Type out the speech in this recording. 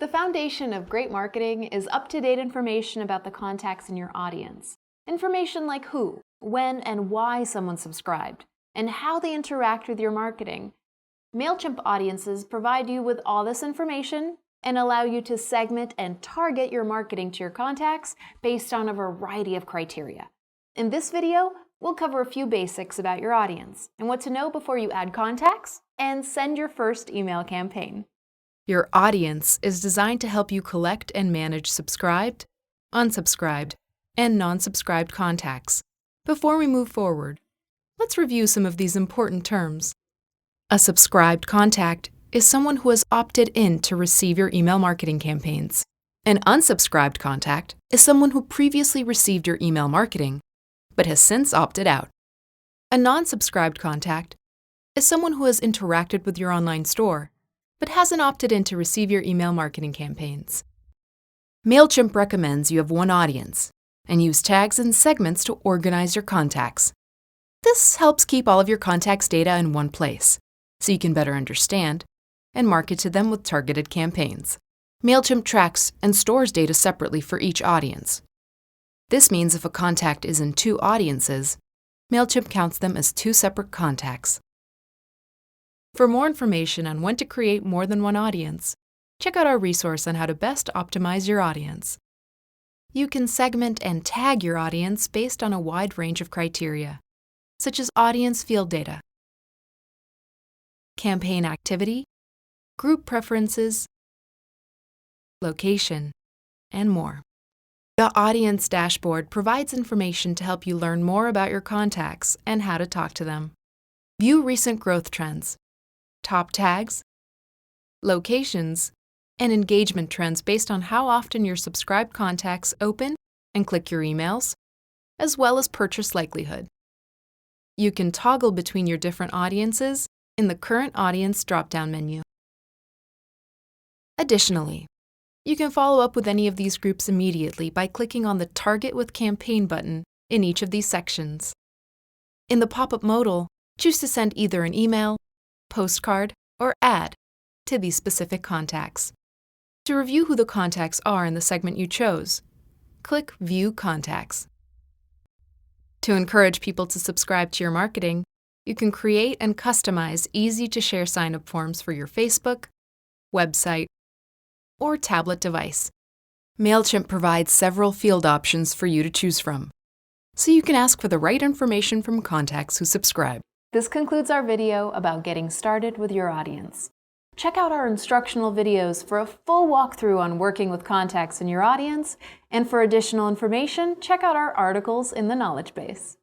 The foundation of great marketing is up-to-date information about the contacts in your audience. Information like who, when, and why someone subscribed, and how they interact with your marketing. Mailchimp audiences provide you with all this information and allow you to segment and target your marketing to your contacts based on a variety of criteria. In this video, we'll cover a few basics about your audience and what to know before you add contacts and send your first email campaign. Your audience is designed to help you collect and manage subscribed, unsubscribed, and non-subscribed contacts. Before we move forward, let's review some of these important terms. A subscribed contact is someone who has opted in to receive your email marketing campaigns. An unsubscribed contact is someone who previously received your email marketing, but has since opted out. A non-subscribed contact is someone who has interacted with your online store, but hasn't opted in to receive your email marketing campaigns. Mailchimp recommends you have one audience and use tags and segments to organize your contacts. This helps keep all of your contacts' data in one place, so you can better understand and market to them with targeted campaigns. Mailchimp tracks and stores data separately for each audience. This means if a contact is in two audiences, Mailchimp counts them as two separate contacts. For more information on when to create more than one audience, check out our resource on how to best optimize your audience. You can segment and tag your audience based on a wide range of criteria, such as audience field data, campaign activity, group preferences, location, and more. The Audience Dashboard provides information to help you learn more about your contacts and how to talk to them. View recent growth trends, top tags, locations, and engagement trends based on how often your subscribed contacts open and click your emails, as well as purchase likelihood. You can toggle between your different audiences in the Current Audience drop-down menu. Additionally, you can follow up with any of these groups immediately by clicking on the Target with Campaign button in each of these sections. In the pop-up modal, choose to send either an email, postcard, or ad to these specific contacts. To review who the contacts are in the segment you chose, click View Contacts. To encourage people to subscribe to your marketing, you can create and customize easy-to-share sign-up forms for your Facebook, website, or tablet device. Mailchimp provides several field options for you to choose from, so you can ask for the right information from contacts who subscribe. This concludes our video about getting started with your audience. Check out our instructional videos for a full walkthrough on working with contacts in your audience, and for additional information, check out our articles in the knowledge base.